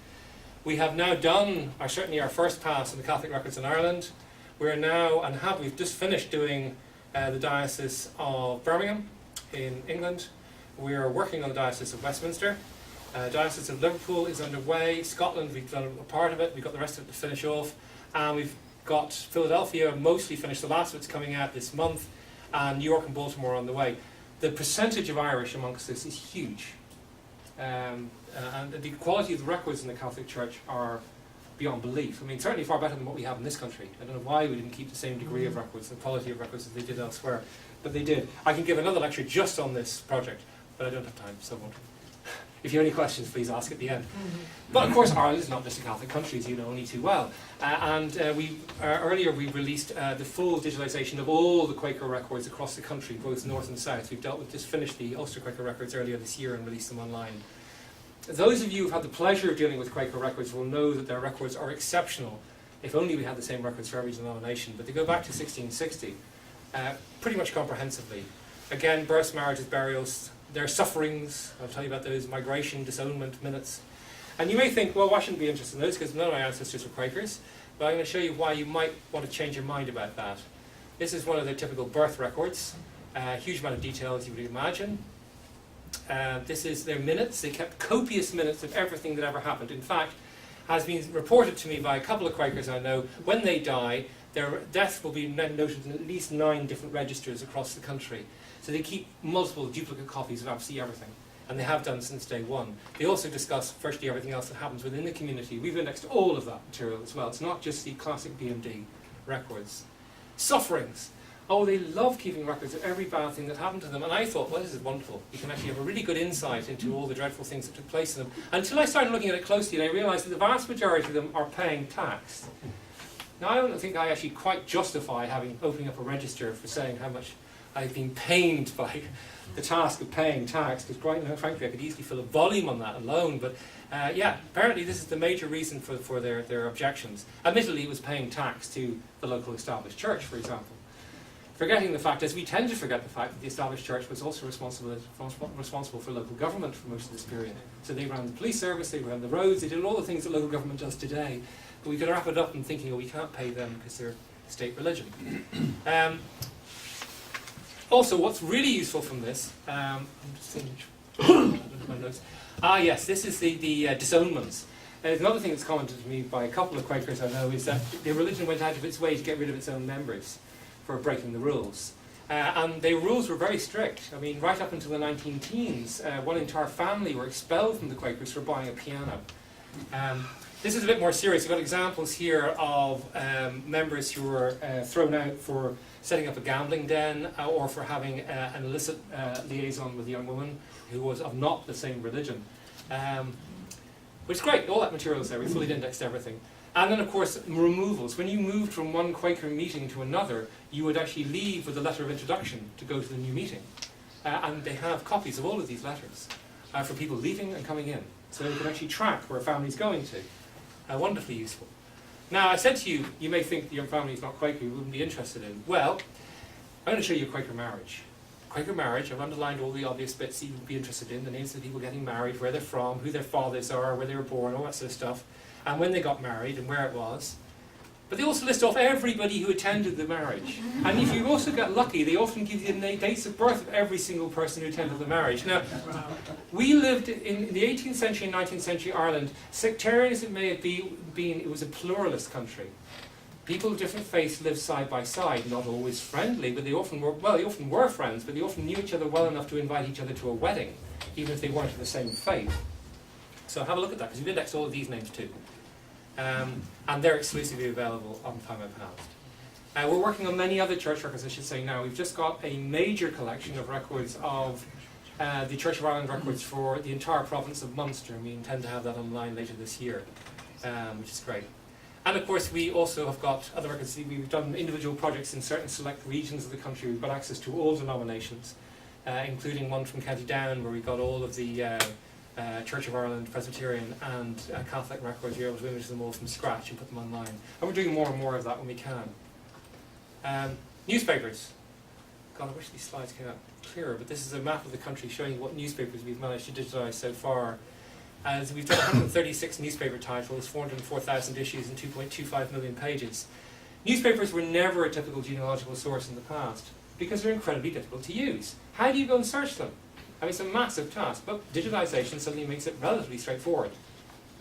We have now done certainly our first pass on the Catholic records in Ireland. We're now, we've just finished doing the Diocese of Birmingham in England. We're working on the Diocese of Westminster. Diocese of Liverpool is underway. Scotland, we've done a part of it. We've got the rest of it to finish off. And we've got Philadelphia mostly finished. The last of it's coming out this month, and New York and Baltimore on the way. The percentage of Irish amongst this is huge. And the quality of the records in the Catholic Church are beyond belief. I mean, certainly far better than what we have in this country. I don't know why we didn't keep the same degree of records, the quality of records that they did elsewhere, but they did. I can give another lecture just on this project, but I don't have time, so I won't. If you have any questions, please ask at the end. But of course, Ireland is not just a Catholic country, as you know only too well. Earlier we released the full digitalisation of all the Quaker records across the country, both north and south. We've just finished the Ulster Quaker records earlier this year and released them online. Those of you who've had the pleasure of dealing with Quaker records will know that their records are exceptional. If only we had the same records for every denomination. But they go back to 1660, pretty much comprehensively. Again, births, marriages, burials, their sufferings. I'll tell you about those: migration, disownment, minutes. And you may think, well, why shouldn't we be interested in those? Because none of my ancestors were Quakers. But I'm going to show you why you might want to change your mind about that. This is one of their typical birth records. Huge amount of detail, as you would imagine. This is their minutes. They kept copious minutes of everything that ever happened. In fact, has been reported to me by a couple of Quakers I know, when they die, their death will be noted in at least 9 different registers across the country. So they keep multiple duplicate copies of absolutely everything, and they have done since day one. They also discuss virtually everything else that happens within the community. We've indexed all of that material as well. It's not just the classic BMD records. Sufferings. Oh, they love keeping records of every bad thing that happened to them. And I thought, well, this is wonderful. You can actually have a really good insight into all the dreadful things that took place in them. Until I started looking at it closely, and I realised that the vast majority of them are paying tax. Now, I don't think I actually quite justify opening up a register for saying how much I've been pained by the task of paying tax, because quite frankly I could easily fill a volume on that alone, but yeah, apparently this is the major reason for their objections. Admittedly, it was paying tax to the local established church, for example. Forgetting the fact, as we tend to forget the fact, that the established church was also responsible for local government for most of this period. So they ran the police service, they ran the roads, they did all the things that local government does today. But we could wrap it up in thinking, oh, we can't pay them because they're state religion. Also, what's really useful from this, I'm just thinking, my notes. Yes, this is the disownments. Another thing that's commented to me by a couple of Quakers I know is that the religion went out of its way to get rid of its own members for breaking the rules. And the rules were very strict. I mean, right up until the 19-teens, one entire family were expelled from the Quakers for buying a piano. This is a bit more serious. I've got examples here of members who were thrown out for setting up a gambling den or for having an illicit liaison with a young woman who was of not the same religion. Which is great, all that material is there, we fully indexed everything. And then of course, removals. When you moved from one Quaker meeting to another, you would actually leave with a letter of introduction to go to the new meeting. And they have copies of all of these letters for people leaving and coming in. So you can actually track where a family's going to. Wonderfully useful. Now, I said to you, you may think that your family is not Quaker, you wouldn't be interested in. Well, I'm going to show you a Quaker marriage. Quaker marriage, I've underlined all the obvious bits that you would be interested in, the names of the people getting married, where they're from, who their fathers are, where they were born, all that sort of stuff, and when they got married and where it was. But they also list off everybody who attended the marriage. And if you also get lucky, they often give you the dates of birth of every single person who attended the marriage. Now, we lived in the 18th century and 19th century Ireland, sectarian as it may have been, it was a pluralist country. People of different faiths lived side by side, not always friendly, but they often were friends, but they often knew each other well enough to invite each other to a wedding, even if they weren't of the same faith. So have a look at that, because we've indexed all of these names too. And they're exclusively available on Findmypast. We're working on many other church records, I should say now. We've just got a major collection of records of the Church of Ireland records for the entire province of Munster, and we intend to have that online later this year, which is great. And of course, we also have got other records. We've done individual projects in certain select regions of the country. We've got access to all denominations, including one from County Down, where we got all of the Church of Ireland, Presbyterian and Catholic records. We're able to image them all from scratch and put them online. And we're doing more and more of that when we can. Newspapers. God, I wish these slides came out clearer, but this is a map of the country showing what newspapers we've managed to digitise so far. As we've done 136 newspaper titles, 404,000 issues and 2.25 million pages. Newspapers were never a typical genealogical source in the past because they're incredibly difficult to use. How do you go and search them? I mean, it's a massive task, but digitization suddenly makes it relatively straightforward.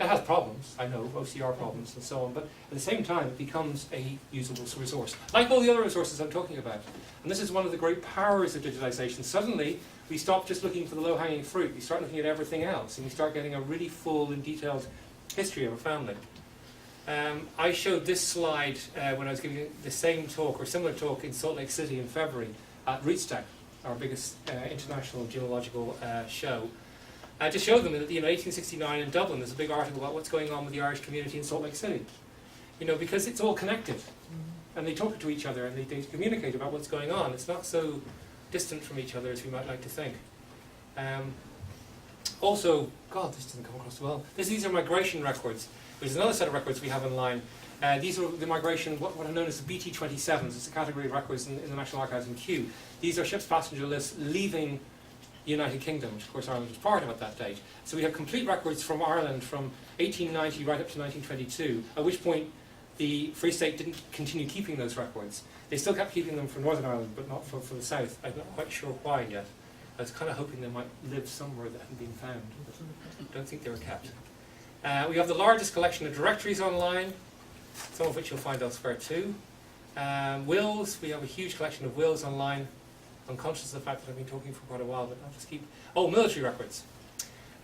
It has problems, I know, OCR problems and so on, but at the same time it becomes a usable resource, like all the other resources I'm talking about. And this is one of the great powers of digitization. Suddenly, we stop just looking for the low-hanging fruit, we start looking at everything else, and we start getting a really full and detailed history of a family. I showed this slide when I was giving the same talk, or similar talk, in Salt Lake City in February at Rootstack, our biggest international genealogical show. To show them that, 1869 in Dublin, there's a big article about what's going on with the Irish community in Salt Lake City. Because it's all connected. And they talk to each other and they communicate about what's going on. It's not so distant from each other as we might like to think. Also, God, this doesn't come across well. These are migration records, which is another set of records we have online. These are the migration, what are known as the BT-27s. It's a category of records in the National Archives in Kew. These are ships passenger lists leaving United Kingdom, which of course Ireland was part of at that date. So we have complete records from Ireland from 1890 right up to 1922, at which point the Free State didn't continue keeping those records. They still kept keeping them for Northern Ireland, but not for the South. I'm not quite sure why yet. I was kind of hoping they might live somewhere that hadn't been found, but I don't think they were kept. We have the largest collection of directories online, some of which you'll find elsewhere too. Wills, we have a huge collection of wills online. I'm conscious of the fact that I've been talking for quite a while, but I'll just keep... Oh, military records.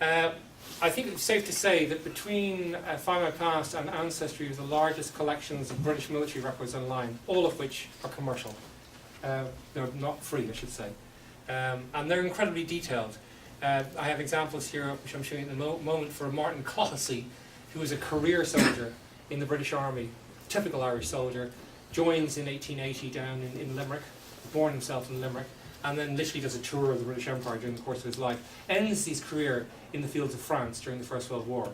I think it's safe to say that between Findmypast and Ancestry are the largest collections of British military records online, all of which are commercial. They're not free, I should say. And they're incredibly detailed. I have examples here, which I'm showing in a moment, for Martin Clohessy, who was a career soldier in the British Army, typical Irish soldier, joins in 1880 down in Limerick, born himself in Limerick, and then literally does a tour of the British Empire during the course of his life, ends his career in the fields of France during the First World War.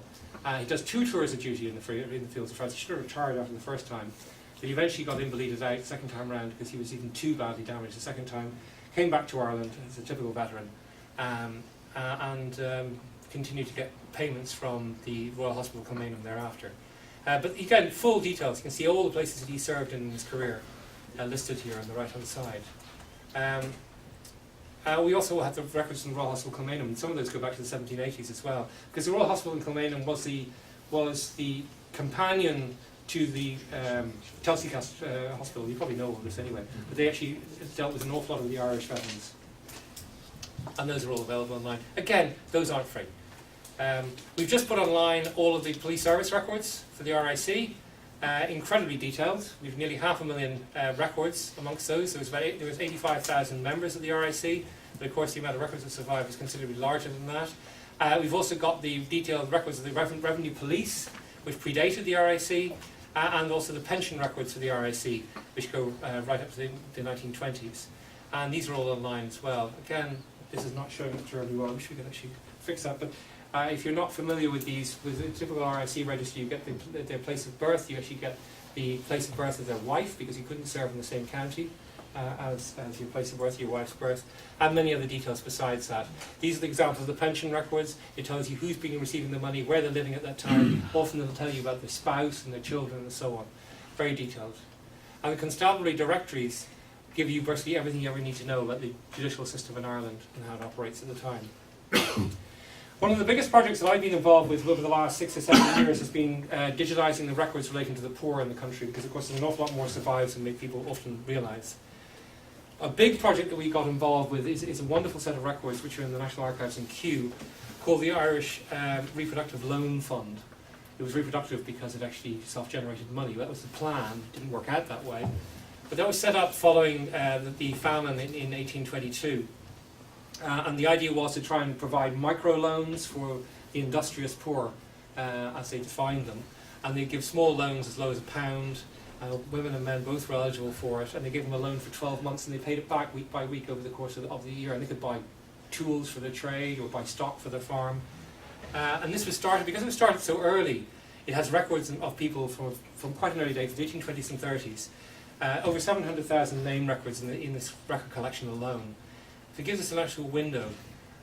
He does 2 tours of duty in the fields of France. He should have retired after the first time, but he eventually got invalided out the second time around because he was even too badly damaged the second time. Came back to Ireland as a typical veteran, and continued to get payments from the Royal Hospital Kilmainham thereafter. But again, full details. You can see all the places that he served in his career listed here on the right-hand side. We also have the records from the Royal Hospital Kilmainham, and some of those go back to the 1780s as well, because the Royal Hospital in Kilmainham was the companion to the Chelsea Hospital. You probably know all this anyway, but they actually dealt with an awful lot of the Irish veterans. And those are all available online. Again, those aren't free. We've just put online all of the police service records for the RIC. Incredibly detailed. We've nearly 500,000 records amongst those. There was 85,000 members of the RIC, but of course the amount of records that survive is considerably larger than that. We've also got the detailed records of the Revenue Police, which predated the RIC, and also the pension records for the RIC, which go right up to the 1920s. And these are all online as well. Again, this is not showing it terribly well. I wish we could actually fix that. But if you're not familiar with these, with the typical RIC register, you get their place of birth. You actually get the place of birth of their wife, because you couldn't serve in the same county as your place of birth, your wife's birth, and many other details besides that. These are the examples of the pension records. It tells you who's been receiving the money, where they're living at that time. Often it'll tell you about their spouse and their children and so on. Very detailed. And the constabulary directories give you virtually everything you ever need to know about the judicial system in Ireland and how it operates at the time. One of the biggest projects that I've been involved with over the last 6 or 7 years has been digitising the records relating to the poor in the country, because of course there's an awful lot more survives than people often realise. A big project that we got involved with is a wonderful set of records which are in the National Archives in Kew, called the Irish Reproductive Loan Fund. It was reproductive because it actually self-generated money. That was the plan. It didn't work out that way. But that was set up following the famine in 1822. And the idea was to try and provide microloans for the industrious poor, as they defined them. And they give small loans as low as £1. Women and men both were eligible for it, and they gave them a loan for 12 months, and they paid it back week by week over the course of the year. And they could buy tools for their trade or buy stock for their farm. And this was started, because it was started so early, it has records of people from quite an early date, the 1820s and 30s. Over 700,000 name records in this record collection alone. So it gives us an actual window.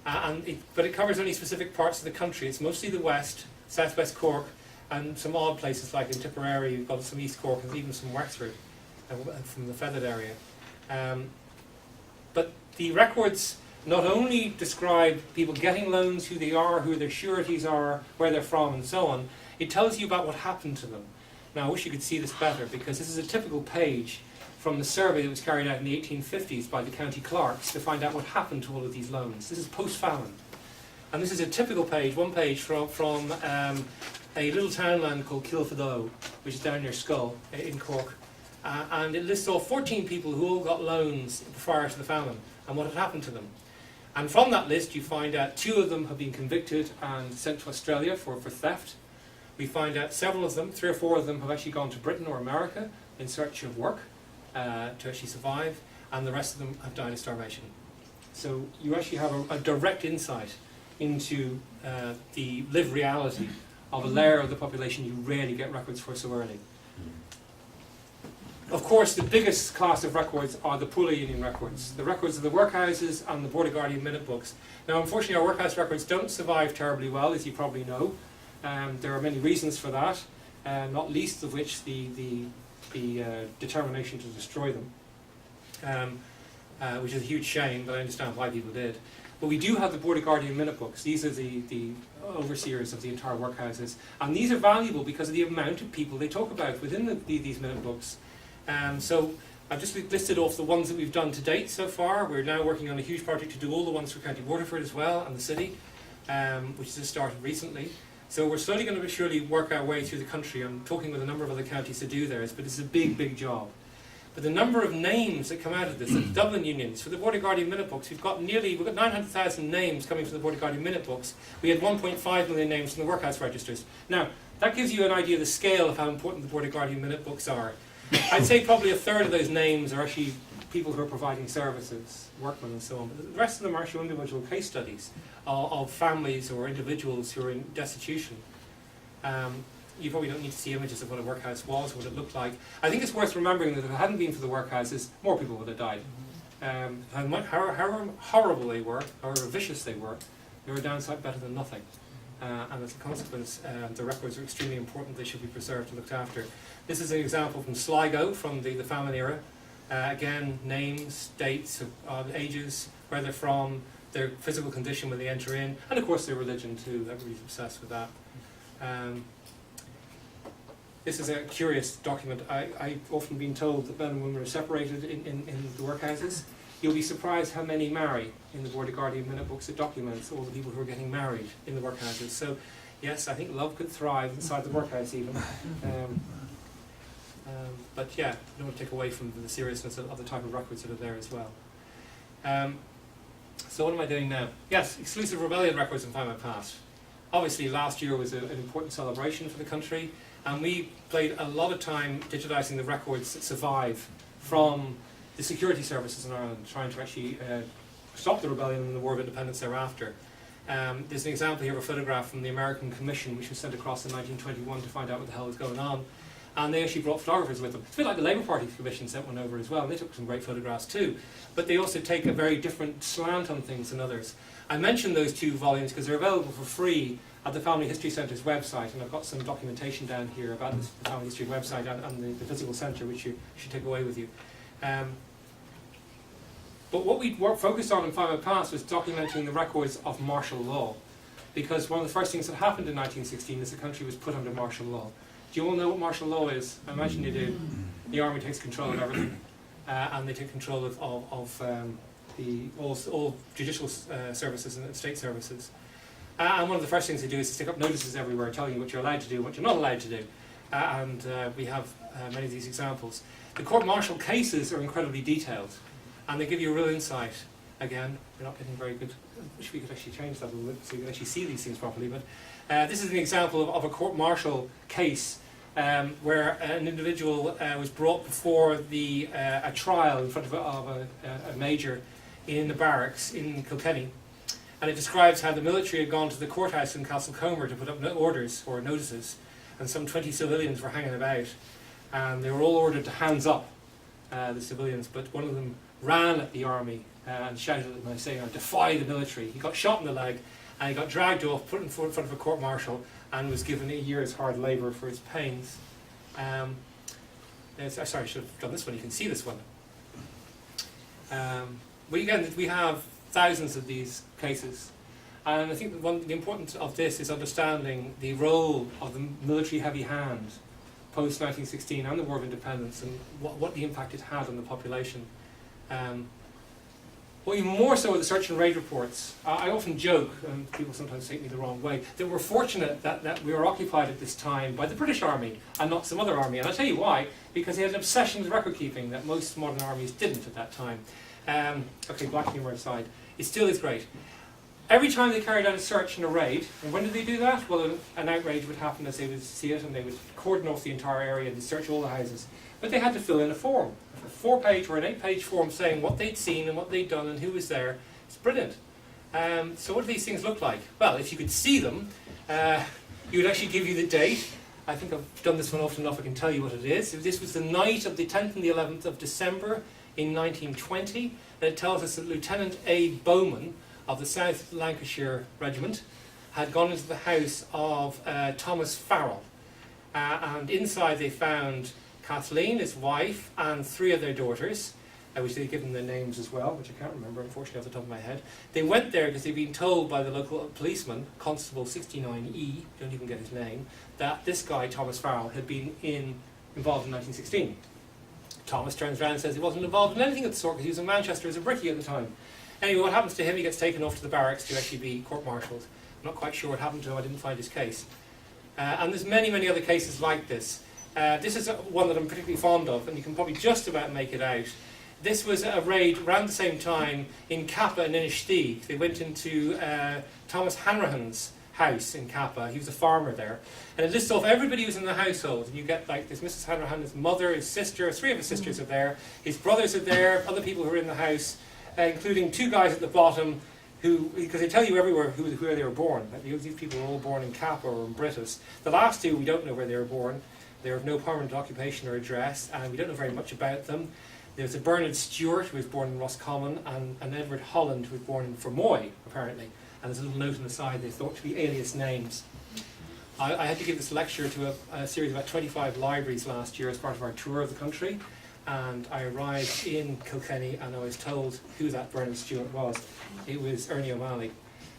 But it covers only specific parts of the country. It's mostly the west, southwest Cork, and some odd places like in Tipperary. You've got some East Cork and even some Wexford from the Feathered area. But the records not only describe people getting loans, who they are, who their sureties are, where they're from, and so on, it tells you about what happened to them. Now, I wish you could see this better, because this is a typical page from the survey that was carried out in the 1850s by the county clerks to find out what happened to all of these loans. This is post-famine. And this is a typical page, one page from a little townland called Kilfedo, which is down near Schull in Cork. And it lists off 14 people who all got loans prior to the famine and what had happened to them. And from that list, you find out 2 of them have been convicted and sent to Australia for theft. We find out several of them, 3 or 4 of them, have actually gone to Britain or America in search of work to actually survive, and the rest of them have died of starvation. So you actually have a direct insight into the lived reality of a layer of the population you rarely get records for so early. Of course, the biggest class of records are the Pula Union records, the records of the workhouses and the Board of Guardian minute books. Now, unfortunately, our workhouse records don't survive terribly well, as you probably know. There are many reasons for that, not least of which the determination to destroy them, which is a huge shame, but I understand why people did. But we do have the Board of Guardian minute books. These are the overseers of the entire workhouses, and these are valuable because of the amount of people they talk about within these minute books. So I've just listed off the ones that we've done to date so far. We're now working on a huge project to do all the ones for County Waterford as well, and the city, which has just started recently. So we're slowly going to surely work our way through the country. I'm talking with a number of other counties to do theirs, but it's a big, big job. But the number of names that come out of this, the Dublin unions, for the Board of Guardian minute books, we've got 900,000 names coming from the Board of Guardian minute books. We had 1.5 million names from the workhouse registers. Now, that gives you an idea of the scale of how important the Board of Guardian minute books are. I'd say probably a third of those names are actually people who are providing services, workmen and so on. But the rest of them are actually individual case studies of families or individuals who are in destitution. You probably don't need to see images of what a workhouse was, what it looked like. I think it's worth remembering that if it hadn't been for the workhouses, more people would have died. However horrible they were, however vicious they were a downside better than nothing. And as a consequence, the records are extremely important. They should be preserved and looked after. This is an example from Sligo, from the famine era. Again, names, dates, ages, where they're from, their physical condition when they enter in, and of course their religion too. Everybody's obsessed with that. This is a curious document. I've often been told that men and women are separated in the workhouses. You'll be surprised how many marry in the Board of Guardian minute books. It documents all the people who are getting married in the workhouses. So, yes, I think love could thrive inside the workhouse even. But yeah, I don't want to take away from the seriousness of the type of records that are there as well. So what am I doing now? Yes, exclusive rebellion records in Findmypast. Obviously last year was an important celebration for the country, and we played a lot of time digitizing the records that survive from the security services in Ireland, trying to actually stop the rebellion and the War of Independence thereafter. There's an example here of a photograph from the American Commission, which was sent across in 1921 to find out what the hell was going on. And they actually brought photographers with them. It's a bit like the Labour Party Commission sent one over as well, and they took some great photographs too. But they also take a very different slant on things than others. I mentioned those 2 volumes because they're available for free at the Family History Centre's website, and I've got some documentation down here about the Family History website and the physical centre, which you should take away with you. But what we focused on in Findmypast was documenting the records of martial law, because one of the first things that happened in 1916 is the country was put under martial law. Do you all know what martial law is? I imagine you do. The army takes control of everything, and they take control of all judicial services and state services. And one of the first things they do is to stick up notices everywhere telling you what you're allowed to do and what you're not allowed to do. And we have many of these examples. The court-martial cases are incredibly detailed, and they give you a real insight. Again, we're not getting very good. I wish we could actually change that a little bit so you can actually see these things properly. But this is an example of a court-martial case where an individual was brought before a trial in front of a major in the barracks in Kilkenny. And it describes how the military had gone to the courthouse in Castlecomer to put up orders or notices, and some 20 civilians were hanging about, and they were all ordered to hands up, the civilians, but one of them ran at the army and shouted at them saying, "I defy the military." He got shot in the leg, and he got dragged off, put in front of a court-martial, and was given a year's hard labour for his pains. Sorry, I should have done this one. You can see this one. But again, we have thousands of these cases. And I think the importance of this is understanding the role of the military heavy hand post-1916 and the War of Independence, and what the impact it had on the population. Well, even more so with the search and raid reports. I often joke, and people sometimes take me the wrong way, that we're fortunate that we were occupied at this time by the British Army and not some other army. And I'll tell you why, because they had an obsession with record keeping that most modern armies didn't at that time. Okay, black humour aside, it still is great. Every time they carried out a search and a raid, and when did they do that? Well, an outrage would happen as they would see it, and they would cordon off the entire area, they'd search all the houses. But they had to fill in a form, a 4-page or an 8-page form saying what they'd seen and what they'd done and who was there. It's brilliant. So what do these things look like? Well, if you could see them, you would actually give you the date. I think I've done this one often enough, I can tell you what it is. This was the night of the 10th and the 11th of December in 1920, and it tells us that Lieutenant A. Bowman of the South Lancashire Regiment had gone into the house of Thomas Farrell, and inside they found Kathleen, his wife, and 3 of their daughters, which they'd given their names as well, which I can't remember unfortunately off the top of my head. They went there because they'd been told by the local policeman, Constable 69E, don't even get his name, that this guy, Thomas Farrell, had been involved in 1916. Thomas turns around and says he wasn't involved in anything of the sort because he was in Manchester as a brickie at the time. Anyway, what happens to him? He gets taken off to the barracks to actually be court-martialed. I'm not quite sure what happened to him, I didn't find his case. And there's many, many other cases like this. This is one that I'm particularly fond of, and you can probably just about make it out. This was a raid around the same time in Kappa and Innishteeg. They went into Thomas Hanrahan's house in Kappa. He was a farmer there. And it lists off everybody who's in the household. And you get like this Mrs. Hanrahan, his mother, his sister, 3 of his sisters are there, his brothers are there, other people who are in the house, including 2 guys at the bottom who, because they tell you everywhere where they were born. Like, these people were all born in Kappa or in Britus. The last 2, we don't know where they were born. They have no permanent occupation or address, and we don't know very much about them. There's a Bernard Stewart, who was born in Roscommon, and an Edward Holland, who was born in Fermoy, apparently. And there's a little note on the side, they thought to be alias names. I had to give this lecture to a series of about 25 libraries last year as part of our tour of the country. And I arrived in Kilkenny, and I was told who that Bernard Stewart was. It was Ernie O'Malley.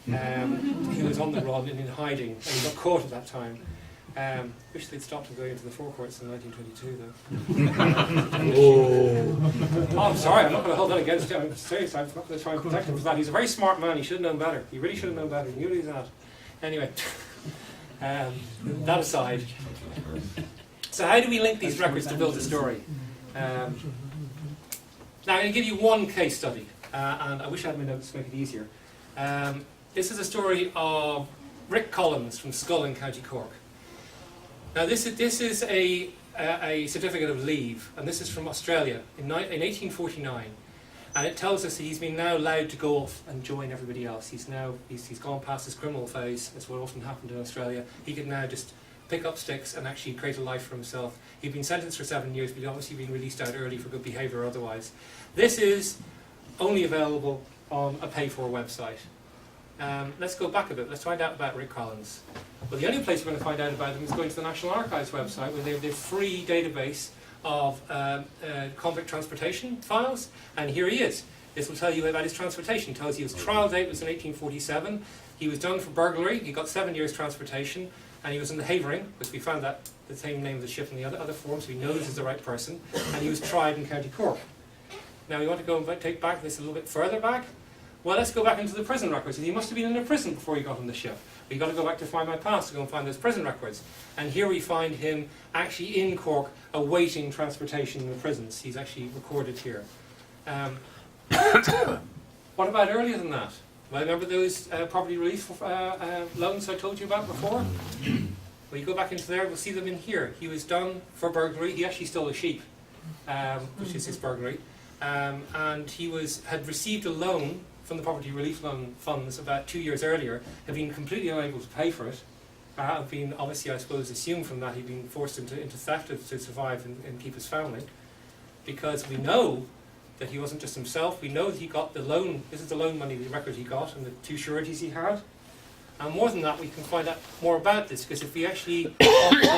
He was on the run and in hiding, and he got caught at that time. Wish they'd stopped him going into the forecourts in 1922, though. Oh, I'm sorry, I'm not going to hold that against him. I'm serious, I'm not going to try and protect him for that. He's a very smart man, he should have known better. He really should have known better, he knew what he was at. Anyway, that aside. So how do we link these records to build a story? Now I'm going to give you one case study, and I wish I had my notes to make it easier. This is a story of Rick Collins from Scull in County Cork. Now this is a certificate of leave, and this is from Australia in 1849, and it tells us that he's been now allowed to go off and join everybody else. He's gone past his criminal phase. That's what often happened in Australia. He can now just pick up sticks and actually create a life for himself. He'd been sentenced for 7 years, but he'd obviously been released out early for good behaviour or otherwise. This is only available on a pay-for website. Let's go back a bit. Let's find out about Rick Collins. Well, the only place we're going to find out about him is going to the National Archives website, where they have their free database of convict transportation files, and here he is. This will tell you about his transportation. It tells you his trial date was in 1847. He was done for burglary. He got 7 years transportation, and he was in the Havering, because we found that the same name of the ship in the other form, so we know this is the right person, and he was tried in County Cork. Now we want to go and take back this a little bit further back. Well, let's go back into the prison records. He must have been in a prison before he got on the ship. We've got to go back to Findmypast to go and find those prison records. And here we find him actually in Cork awaiting transportation in the prisons. He's actually recorded here. What about earlier than that? Well, remember those property relief loans I told you about before? Well, you go back into there, we'll see them in here. He was done for burglary. He actually stole a sheep, which is his burglary. And he had received a loan from the property relief loan funds about 2 years earlier, had been completely unable to pay for it. Had been, obviously, I suppose, assumed from that he'd been forced into theft to survive and keep his family. Because we know that he wasn't just himself, we know that he got the loan, this is the loan money, the record he got, and the 2 sureties he had. And more than that, we can find out more about this, because if we actually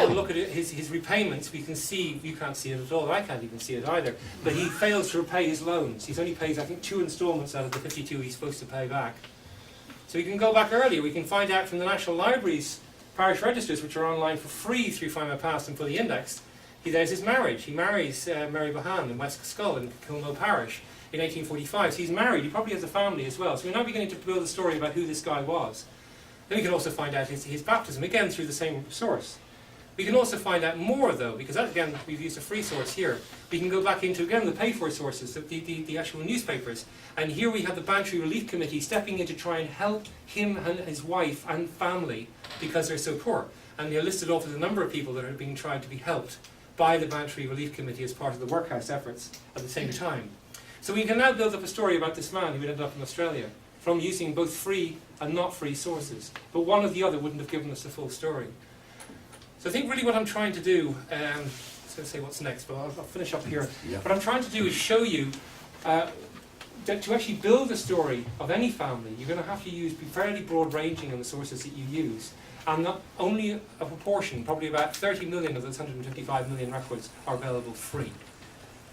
look at his repayments, we can see, you can't see it at all, I can't even see it either, but he fails to repay his loans. He's only pays, I think, 2 instalments out of the 52 he's supposed to pay back. So we can go back earlier. We can find out from the National Library's parish registers, which are online for free through Findmypast and fully indexed. There's his marriage. He marries Mary Bahan in West Scull in Kilno Parish in 1845. So he's married. He probably has a family as well. So we're now beginning to build a story about who this guy was. Then we can also find out his baptism, again through the same source. We can also find out more, though, because that, again, we've used a free source here. We can go back into, again, the paid-for sources, the actual newspapers. And here we have the Bantry Relief Committee stepping in to try and help him and his wife and family because they're so poor. And they're listed off as a number of people that are being tried to be helped by the Bantry Relief Committee as part of the workhouse efforts at the same time. So we can now build up a story about this man who ended up in Australia from using both free and not free sources. But one or the other wouldn't have given us the full story. So I think really what I'm trying to do, I was going to say what's next, but I'll finish up here. Yeah. What I'm trying to do is show you that to actually build a story of any family, you're going to have to be fairly broad ranging in the sources that you use. And not only a proportion, probably about 30 million of those 155 million records are available free.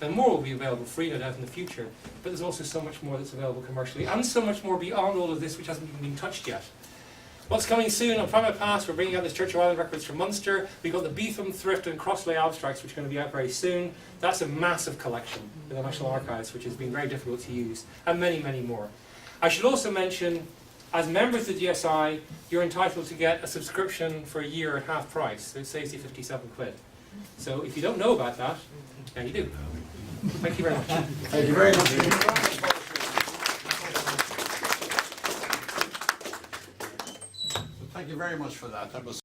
And more will be available free, no doubt, in the future, but there's also so much more that's available commercially, and so much more beyond all of this which hasn't even been touched yet. What's coming soon on Findmypast, we're bringing out this Church of Ireland records from Munster. We've got the Beetham, Thrift and Crossley abstracts, which are going to be out very soon. That's a massive collection in the National Archives, which has been very difficult to use, and many, many more. I should also mention, as members of the DSI, you're entitled to get a subscription for a year at half price, so it saves you 57 quid. So if you don't know about that, now you do. Thank you very much. Thank you very much. Thank you very much for that. That was